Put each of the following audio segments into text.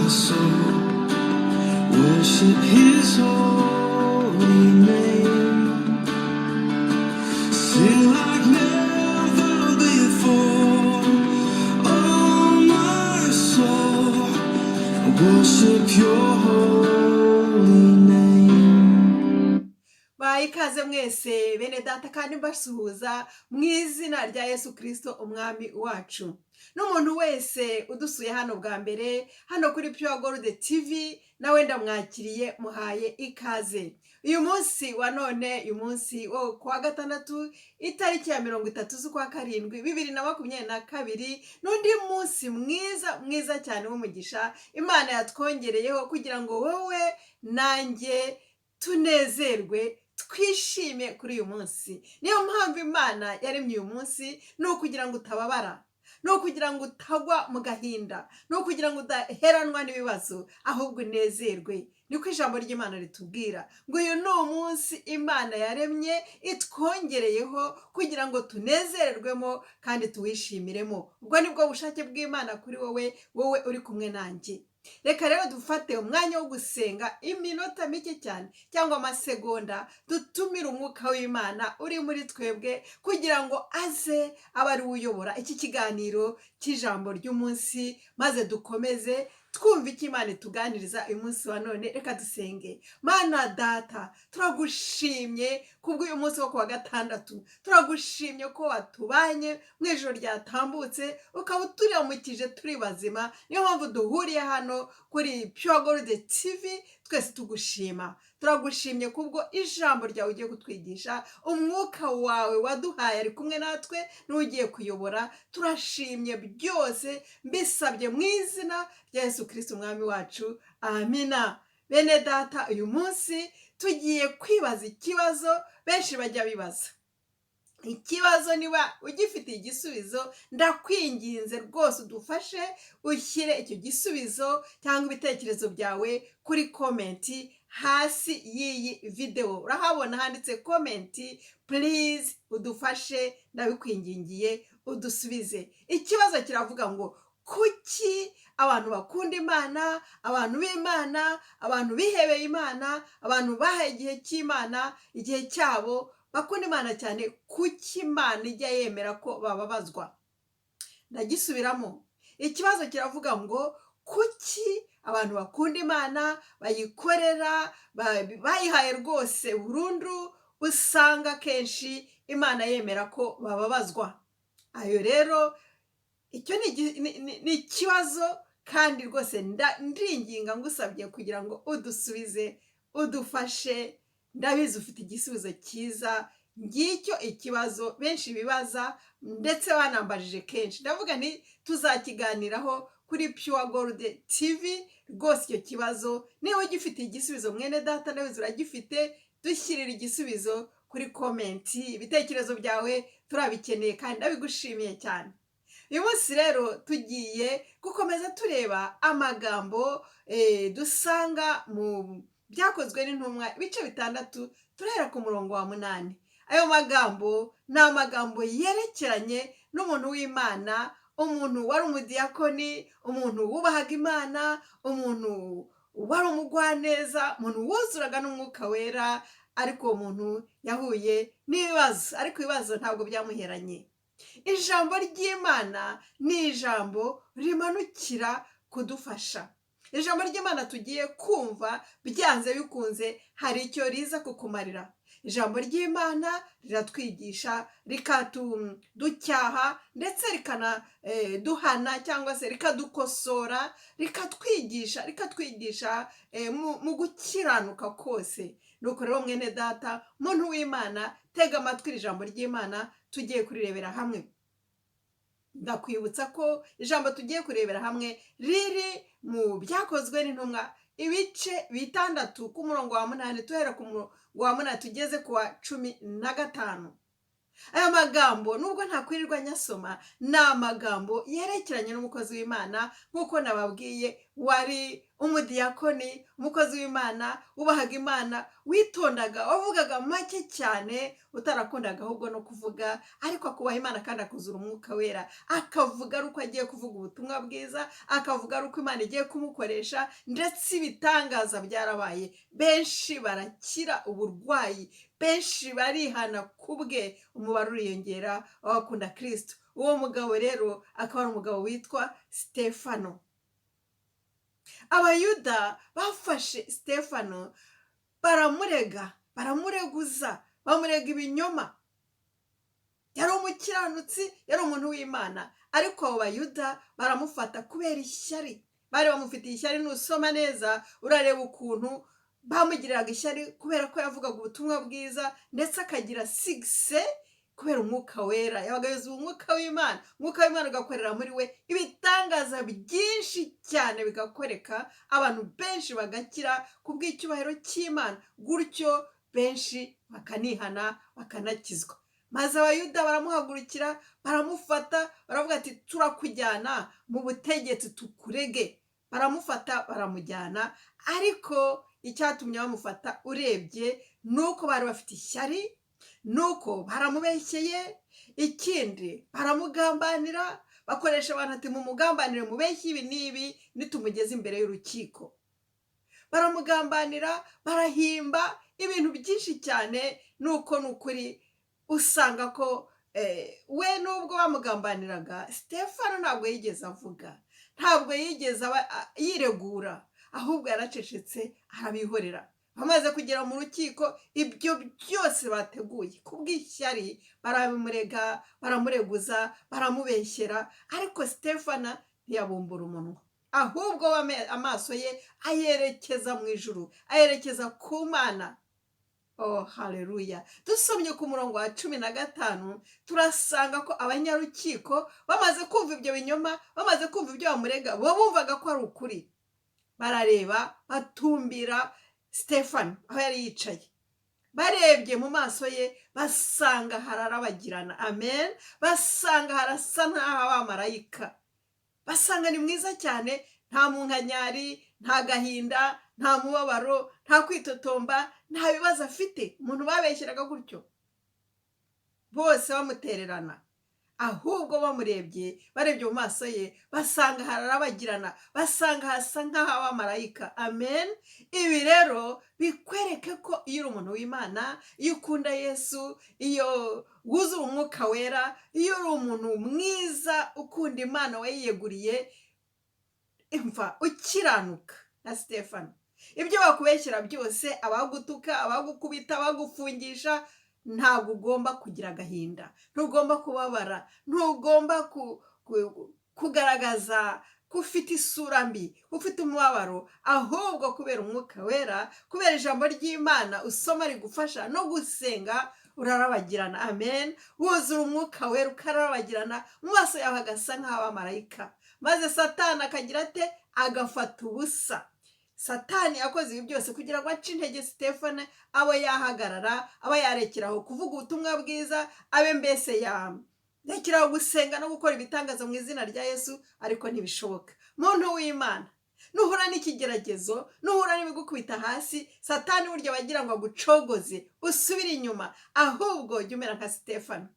my soul worship His holy name. Sing like never before. Oh, my soul, worship Your holy name. Ikaze mwese bene data kandi mbasuhuza mu izina rya Yesu Kristo umwami wacu. N'umuntu wese udusuye hano bwa mbere hano kuri Pure Gold TV nawe ndamwakiriye muhaye ikaze. Uyu munsi wa none, uyu munsi wo kuwa gatandatu itariki ya 30 z'ukwa karindwi 2022, n'undi munsi mwiza cyane w'umugisha Imana yatwongereyeho kugira ngo wowe nanjye tunezerwe twishime kuri uyu munsi. Niyo mpamvu Imana yaremye uyu munsi, ni ukugira ngo utababara, ni ukugira ngo utagwa mu gahinda, ni ukugira ngo udaheranwa n'ibibazo, ahubwo unezerwe. Niko ijambo ry'Imana ritubwira ngo uyu ni umunsi Imana yaremye itwongereyeho kugira ngo tunezererwemo kandi tuwishimiremo. Ubwo nibwo bushake bw'Imana kuri wowe uri kumwe nanjye. Reka rero dufate umwanya wo gusenga iminota mike cyane cyangwa amasegonda, dutumire umwuka w'Imana uri muri twebwe kugira ngo aze abe ari uyobora iki kiganiro cy'ijambo ry'umunsi, maze dukomeze twumva icyo Imana ituganiriza uyu munsi wa none. Reka dusenge. Mana Data, turagushimye kubw'uyu munsi wo kuwa gatandatu, turagushimye ko watubanye mu ijoro ryatambutse, ukaba uturamukije turi bazima. Niyo mpamvu duhuriye hano kuri Pure Gold TV, twese tugushima. Turagushimye kubwo ijambo ryawe ugiye kutwigisha, umwuka wawe waduhaye ari kumwe natwe n'ugiye kuyobora. Turashimye byose mbisabye mu izina rya Yesu Kristo umwami wacu, amina. Bene data, uyu munsi tugiye kwibaza ikibazo benshi bajya bibaza. Ikibazo niba ugifitiye igisubizo, ndakwinginze rwose udufashe ushyire icyo gisubizo cyangwa ibitekerezo byawe kuri komenti hasi y'iyi video. Urahabona handitse komenti, please udufashe, ndabikwingingiye udusubize. Ikibazo kiravuga ngo kuki abantu bakunda Imana, abantu b'Imana, abantu bihebeye Imana, abantu bahaye igihe cy'Imana, igihe cyabo, bakunda Imana cyane, kuki Imana ijya yemera ko bababazwa? Ndagisubiramo. Ikibazo kiravuga ngo kuki abantu bakunda Imana, bayikorera, bayihaye rwose burundu, usanga kenshi Imana yemera ko bababazwa? Ayo rero icyo ni ikibazo, kandi rwose ndinginga ngusabye kugira ngo udusubize, udufashe. Ndabizi ufite igisubizo cyiza. Ngicyo ikibazo benshi bibaza ndetse banambajije kenshi. Ndavuga nti tuzakiganiraho kuri Pure Gold TV. Rwose icyo kibazo niba ugifite igisubizo, mwene data nawe uragifite, dushyirira igisubizo kuri komenti. Ibitekerezo byawe turabikeneye kandi ndabigushimiye cyane. Uyu munsi rero tugiye gukomeza tureba amagambo dusanga mu Byakozwe n'Intumwa ibice 6, turahera ku murongo wa 8. Ayo magambo ni amagambo yerekeranye n'umuntu w'Imana, umuntu wari umudiyakoni, umuntu wubahaga Imana, umuntu wari umugwaneza, umuntu wuzuraga n'umwuka wera. Ariko uwo muntu yahuye n'ibibazo, ariko ibibazo ntabwo byamuheranye. Ijambo ry'Imana ni ijambo rimanukira kudufasha. Ijambo ry'Imana tugiye kumva, byanze bikunze hari icyo riza kukumarira. Ijambo ry'Imana riratwigisha, rikaducyaha, ndetse rikanaduhana cyangwa se rikadukosora, rikatwigisha mu gukiranuka kose. Nuko rero mwene data, muntu w'Imana, tega amatwi iri jambo ry'Imana tugiye kurirebera hamwe. Ndakwibutsa ko ijambo tugiye kurebera hamwe riri mu Byakozwe n'Intumwa ibice 6 ku murongo wa 8, tuhera ku murongo wa 8 tugeze ku wa 15. Aya magambo nubwo ntakwirirwa nyasoma, ni amagambo yerekeranye n'umukozi w'Imana, nk'uko nababwiye wari umudiyakoni, umukozi w'Imana, wubahaga Imana, witondaga, wavugaga make cyane, utarakundaga ahubwo no kuvuga, ariko akubaha Imana kandi akuzura umwuka wera, akavuga ari uko agiye kuvuga ubutumwa bwiza, akavuga ari uko Imana igiye kumukoresha, ndetse ibitangaza byarabaye. Benshi barakira uburwayi, benshi barihana kubwe, umubare uriyongera w'abakunda Kristo. Uwo mugabo rero akaba ari umugabo witwa Sitefano. Abayuda bafashe Sitefano baramurega, baramureguza, bamurega ibinyoma. Yari umukiranutsi, yari umuntu w'Imana, ariko abo bayuda baramufata kubera ishyari. Bari bamufitiye ishyari, nusoma neza urareba ukuntu bamugiriraga ishyari kubera ko yavugaga ubutumwa bwiza, ndetse akagira sigise kubera umwuka wera. Yabaga yuzuye umwuka w'Imana, umwuka w'Imana ugakorera muri we, ibitangaza byinshi cyane bigakoreka, abantu benshi bagakira ku bw'icyubahiro cy'Imana, gutyo benshi bakanihana bakanakizwa. Maze abayuda baramuhagurukira, baramufata, baravuga ati turakujyana mu butegetsi tukurege. Baramufata baramujyana, ariko icyatumye bamufata urebye nuko bari bafite ishyari, nuko baramubeshyeye, ikindi baramugambanira, bakoresha abantu ati mumugambanire, mubeshye ibi n'ibi nitumugeze imbere y'urukiko. Baramugambanira, barahimba ibintu byinshi cyane, nuko nukuri usanga ko we nubwo bamugambaniraga, Sitefano ntabwo yigeze avuga, ntabwo yigeze yiregura, ahubwo yaracecetse arabihorera. Bamaze kugera mu rukiko, ibyo byose bateguye ku bw'ishyari barabimurega, baramureguza, baramubeshyera, ariko Sitefano ntiyabumbura umunwa, ahubwo amaso ye ayerekeza mu ijuru, ayerekeza ku Mana. Oh, haleluya. Dusomye ku murongo wa 15 turasanga ko abanyarukiko bamaze kumva ibyo binyoma, bamaze kumva ibyo bamurega, bo bumvaga ko ari ukuri. Barareba, batumbira Sitefano aho yari yicaye. Barebye mu maso ye, basanga hararabagirana. Amen. Basanga harasa nk'abamarayika. Basanga ni mwiza cyane, nta munkanyari, nta gahinda, nta mubabaro, nta kwitotomba, nta bibazo afite. Umuntu babeshyeraga gutyo, bose bamutererana, ahubwo bamurebye, barebye mu maso ye, basanga hararabagirana, basanga hasa nk'abamarayika. Amen. Ibi rero bikwereke ko iyo uri umuntu w'Imana, iyo ukunda Yesu, iyo wuzuye umwuka wera, iyo uri umuntu mwiza ukunda Imana wayiyeguriye, imva ukiranuka na Sitefano. Ibyo bakubeshyera byose, abagutuka, abagukubita, abagufungisha, ntabwo ugomba kugira agahinda, ntugomba kubabara, ntugomba kugaragaza ko ufite isura mbi, ufite umubabaro, ahubwo kubera umwuka wera, kubera ijambo ry'Imana usoma rigufasha no gusenga, urarabagirana. Amen. Wuzura umwuka wera ukarabagirana, mu maso yawe agasa nk'abamarayika, maze Satani akagira ate? Agafata ubusa. Satani yakoze ibi byose kugira ngo ace intege Sitefano, abo yahagarara, aba yarekeraho kuvuga ubutumwa bwiza, abe mbese yarekeraho gusenga no gukora ibitangaza mu izina rya Yesu, ariko ntibishoboka. Muntu w'Imana, nuhura n'ikigeragezo, nuhura n'ibigukubita hasi, Satani burya wagira ngo agucogoze usubire inyuma, ahubwo jya umera nka Sitefano,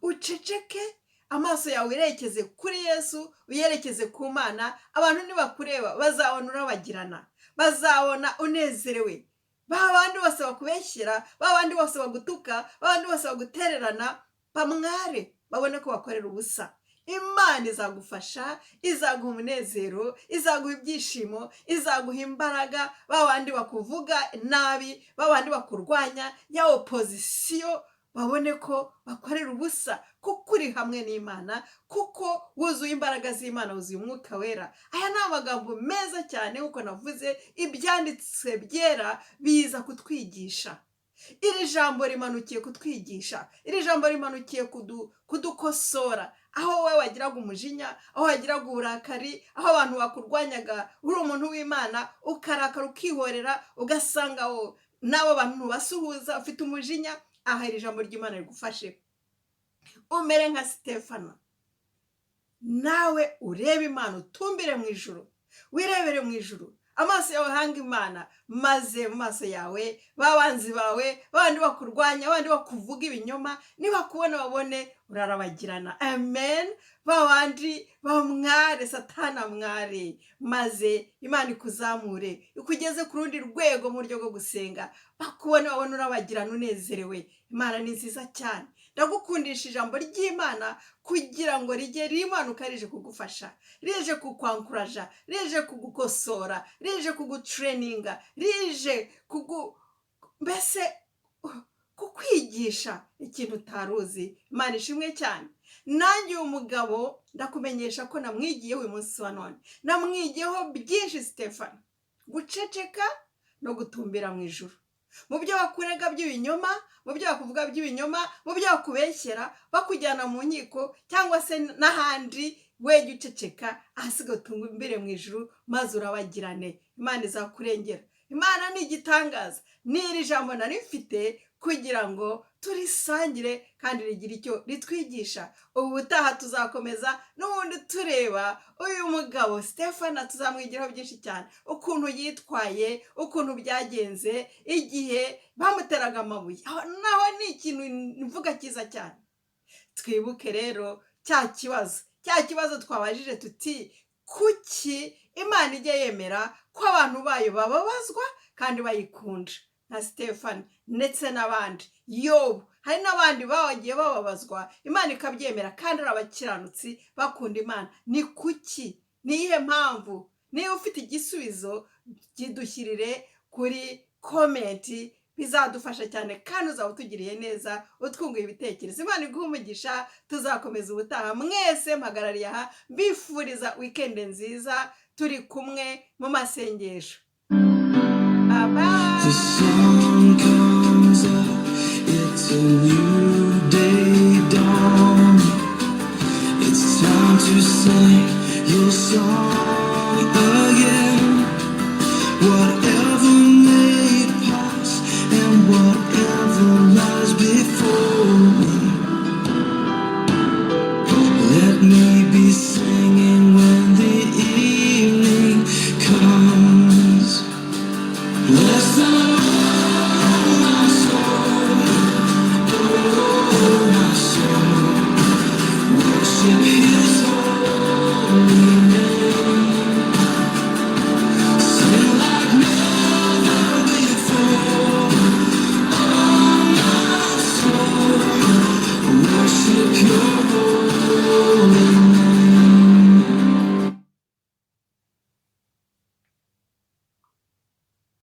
uceceke, amaso yawe uyerekeze kuri Yesu, uyerekeze ku Mana. Abantu nibakureba bazabona urabagirana, bazabona unezerewe. Babandi bose bakubeshyera, babandi bose bagutuka, babandi bose bagutererana, bamware, babone ko bakorera ubusa. Imana izagufasha, izaguha umunezero, izaguha ibyishimo, izaguha imbaraga. Babandi bakuvuga nabi, babandi bakurwanya, ya opozisiyo, babone ko bakorera ubusa, kuko uri hamwe n'Imana, kuko wuzuye imbaraga z'Imana, wuzuye umwuka wera. Aya ni amagambo meza cyane, nk'uko navuze, ibyanditse byera biza kutwigisha. Iri jambo rimanukiye kutwigisha, iri jambo rimanukiye kudukosora. Aho wowe wagiraga umujinya, aho wagiraga uburakari, aho abantu bakurwanyaga uri umuntu w'Imana, ukarakara ukihorera, ugasanga n'abo bantu basuhuza ufite umujinya, aha iri jambo ry'Imana rigufashe umere nka Sitefano. Nawe urebe Imana, utumbire mu ijuru, wirebere mu ijuru, amaso yawe hanga imana, maze mu maso yawe babanzi bawe babandi bakurwanya babandi bakuvuga ibinyoma nibakubona babone urarabagirana. Amen. Babandi bamware satana mware, maze imana ikuzamure ikugeze ku rundi rwego mu buryo bwo gusenga, bakubona babone urabagirana unezerewe. Imana ni nziza cyane. Ndagukundisha ijambo ry'Imana kugira ngo rijye rimanuka rije kugufasha, rije kukwankuraja, rije kugukosora, rije kugutraininga, rije mbese kukwigisha ikintu utaruzi. Imana ishimwe cyane. Nanjye uyu mugabo ndakumenyesha ko namwigiyeho uyu munsi wa none, namwigiyeho byinshi Stefano, guceceka no gutumbira mu ijuru. Mu byo bakurega by'ibinyoma, mu byo bakuvuga by'ibinyoma, mu byo bakubeshyera bakujyana mu nkiko cyangwa se n'ahandi, we jya uceceka ahasiga utumbire mu ijuru maze urabagirane. Imana izakurengera. Imana ni igitangaza. N'iri jambo nari mfite kugira ngo turisangire kandi rigira icyo ritwigisha. Ubu butaha tuzakomeza n'ubundi tureba uyu mugabo Stefano, tuzamwigiraho byinshi cyane, ukuntu yitwaye, ukuntu byagenze igihe bamuteraga amabuye. Naho ni ikintu mvuga cyiza cyane. Twibuke rero cya kibazo twabajije tuti, kuki Imana ijya yemera ko abantu bayo bababazwa kandi bayikunda? Nka Stefano ndetse n'abandi, Yobu, hari n'abandi bagiye bababazwa Imana ikabyemera kandi ari abakiranutsi bakunda Imana. Ni kuki? Ni iyihe mpamvu? Niba ufite igisubizo kidushyirire kuri komenti, bizadufasha cyane kandi uzaba utugiriye neza utwunguye ibitekerezo. Imana iguhe umugisha. Tuzakomeza ubutaha. Mwese mpagarariye aha mbifuriza weekend nziza, turi kumwe mu masengesho. The sun comes up, it's a new day dawn. It's time to sing your song.